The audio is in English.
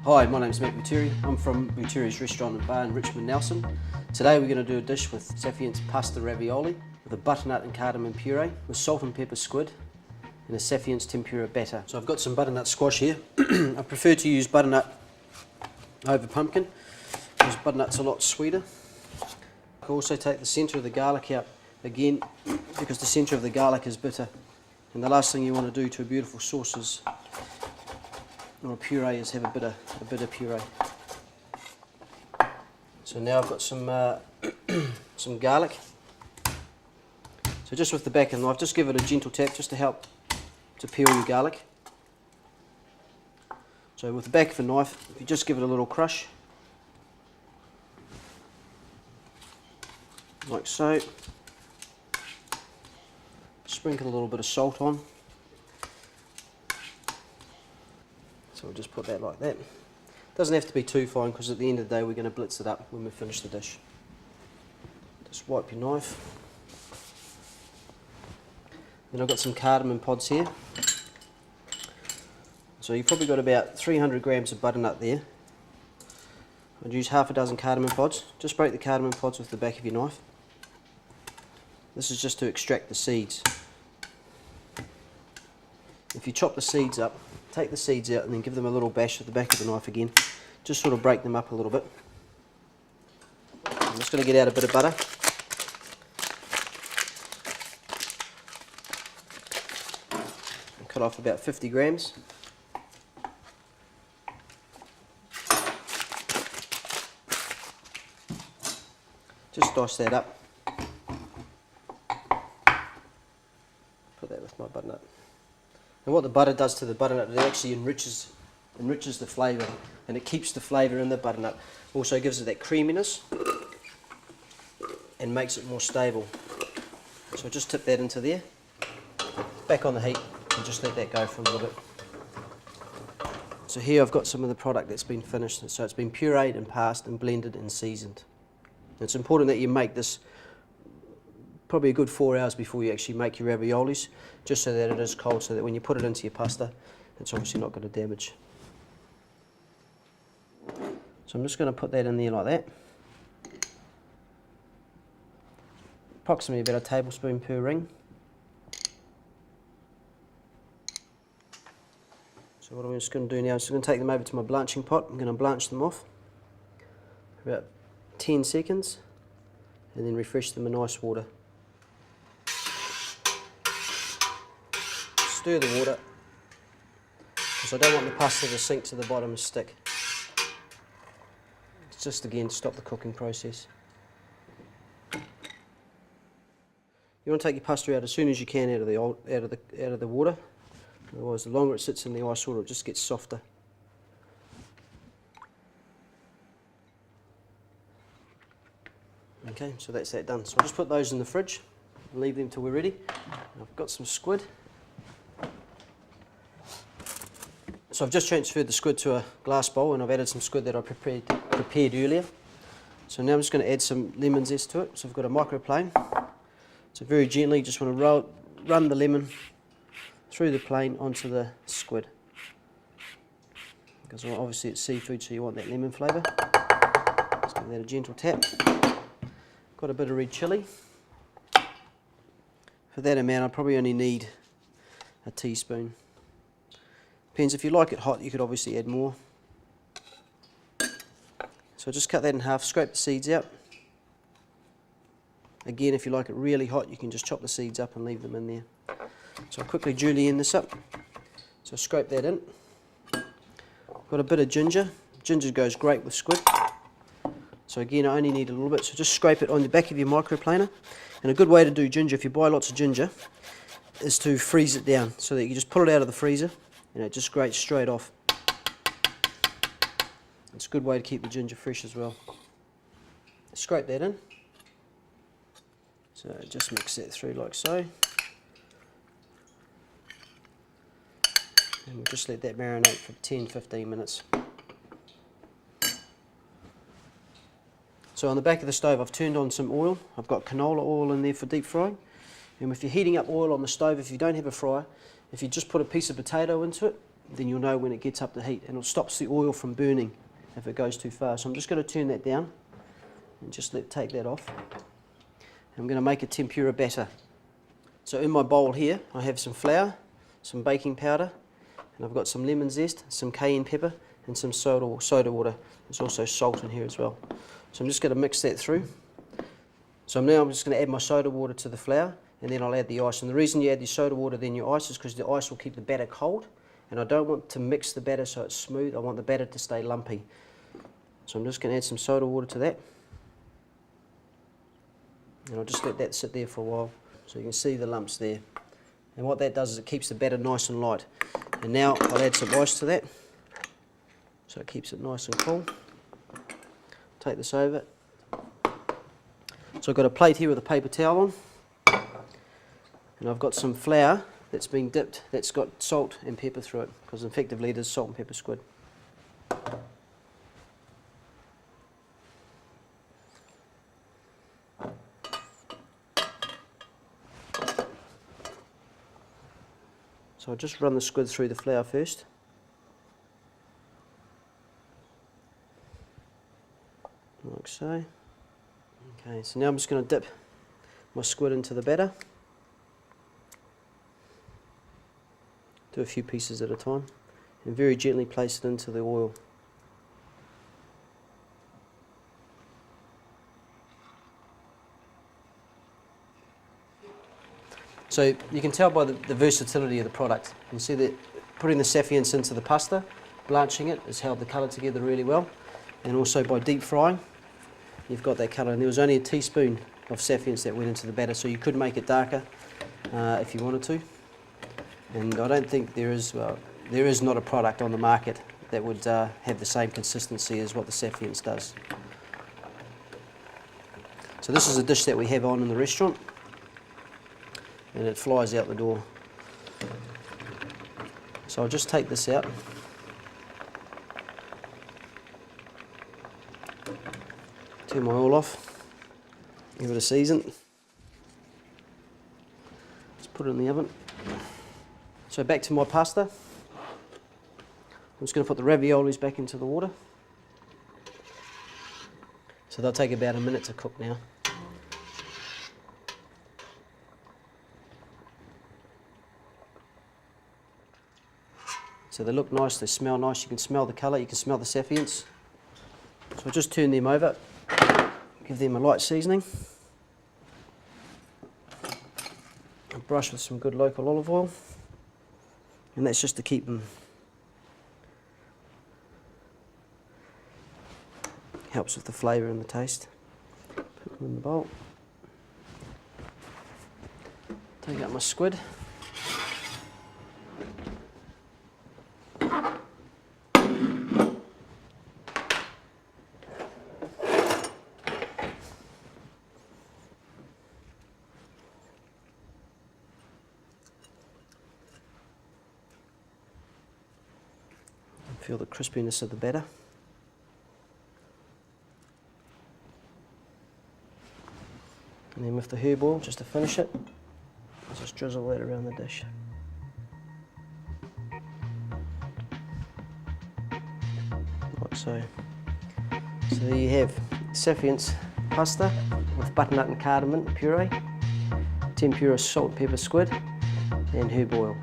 Hi, my name's Matt Bouterey. I'm from Bouterey's Restaurant and Bar in Richmond, Nelson. Today we're going to do a dish with Saffience pasta ravioli with a butternut and cardamom puree with salt and pepper squid and a Saffience tempura batter. So I've got some butternut squash here. I prefer to use butternut over pumpkin because butternut's a lot sweeter. I can also take the centre of the garlic out again because the centre of the garlic is bitter. And the last thing you want to do to a beautiful sauce is, or a puree, is have a bitter puree. So now I've got some some garlic. So just with the back of the knife, just give it a gentle tap just to help to peel your garlic. So with the back of the knife, if you just give it a little crush, like so. Sprinkle a little bit of salt on. So we'll just put that like that. Doesn't have to be too fine because at the end of the day we're going to blitz it up when we finish the dish. Just wipe your knife. Then I've got some cardamom pods here. So you've probably got about 300 grams of butternut there. I'd use half a dozen cardamom pods. Just break the cardamom pods with the back of your knife. This is just to extract the seeds. If you chop the seeds up, take the seeds out and then give them a little bash with the back of the knife again. Just sort of break them up a little bit. I'm just going to get out a bit of butter. And cut off about 50 grams. Just dice that up. Put that with my butternut. And what the butter does to the butternut, it actually enriches the flavour, and it keeps the flavour in the butternut. Also gives it that creaminess and makes it more stable. So just tip that into there, back on the heat, and just let that go for a little bit. So here I've got some of the product that's been finished. So it's been pureed and passed and blended and seasoned. It's important that you make this probably a good 4 hours before you actually make your raviolis, just so that it is cold, so that when you put it into your pasta, it's obviously not going to damage. So I'm just going to put that in there like that. Approximately about a tablespoon per ring. So what I'm just going to do now is just going to take them over to my blanching pot. I'm going to blanch them off for about 10 seconds and then refresh them in ice water. Stir the water because I don't want the pasta to sink to the bottom and stick. It's just again to stop the cooking process. You want to take your pasta out as soon as you can out of the water. Otherwise, the longer it sits in the ice water, it just gets softer. Okay, so that's that done. So I'll just put those in the fridge and leave them till we're ready. And I've got some squid. So I've just transferred the squid to a glass bowl and I've added some squid that I prepared earlier. So now I'm just going to add some lemon zest to it. So I've got a microplane. So very gently just want to run the lemon through the plane onto the squid. Because obviously it's seafood, so you want that lemon flavour. Just give that a gentle tap. Got a bit of red chilli. For that amount I probably only need a teaspoon. Depends, if you like it hot you could obviously add more. So just cut that in half, scrape the seeds out. Again, if you like it really hot you can just chop the seeds up and leave them in there. So I'll quickly julienne this up. So scrape that in. Got a bit of ginger. Ginger goes great with squid. So again, I only need a little bit, so just scrape it on the back of your microplaner. And a good way to do ginger, if you buy lots of ginger, is to freeze it down, so that you just pull it out of the freezer and it just grates straight off. It's a good way to keep the ginger fresh as well. Scrape that in. So just mix that through like so. And we'll just let that marinate for 10-15 minutes. So on the back of the stove I've turned on some oil. I've got canola oil in there for deep frying. And if you're heating up oil on the stove, if you don't have a fryer, if you just put a piece of potato into it then you'll know when it gets up to heat, and it stops the oil from burning if it goes too far. So I'm just going to turn that down and just take that off. And I'm going to make a tempura batter. So in my bowl here I have some flour, some baking powder, and I've got some lemon zest, some cayenne pepper, and some soda water. There's also salt in here as well. So I'm just going to mix that through. So now I'm just going to add my soda water to the flour, and then I'll add the ice. And the reason you add the soda water then your ice is because the ice will keep the batter cold, and I don't want to mix the batter so it's smooth. I want the batter to stay lumpy. So I'm just going to add some soda water to that, and I'll just let that sit there for a while so you can see the lumps there. And what that does is it keeps the batter nice and light. And now I'll add some ice to that so it keeps it nice and cool. Take this over. So I've got a plate here with a paper towel on, and I've got some flour that's been dipped, that's got salt and pepper through it, because effectively it is salt and pepper squid. So I'll just run the squid through the flour first. Like so. Okay, so now I'm just going to dip my squid into the batter. Do a few pieces at a time, and very gently place it into the oil. So you can tell by the versatility of the product. You can see that putting the Saffience into the pasta, blanching it, has held the colour together really well, and also by deep frying, you've got that colour. And there was only a teaspoon of Saffience that went into the batter, so you could make it darker if you wanted to. And I don't think there is not a product on the market that would have the same consistency as what the Saffience does. So this is a dish that we have on in the restaurant, and it flies out the door. So I'll just take this out. Turn my oil off. Give it a season. Let's put it in the oven. So back to my pasta. I'm just going to put the raviolis back into the water. So they'll take about a minute to cook now. So they look nice, they smell nice, you can smell the colour, you can smell the Saffience. So I'll just turn them over, give them a light seasoning. And brush with some good local olive oil. And that's just to keep them, helps with the flavour and the taste. Put them in the bowl. Take out my squid. Feel the crispiness of the batter. And then with the herb oil, just to finish it, I'll just drizzle that around the dish. Like so. So there you have Saffience pasta with butternut and cardamom puree, tempura salt and pepper squid, and herb oil.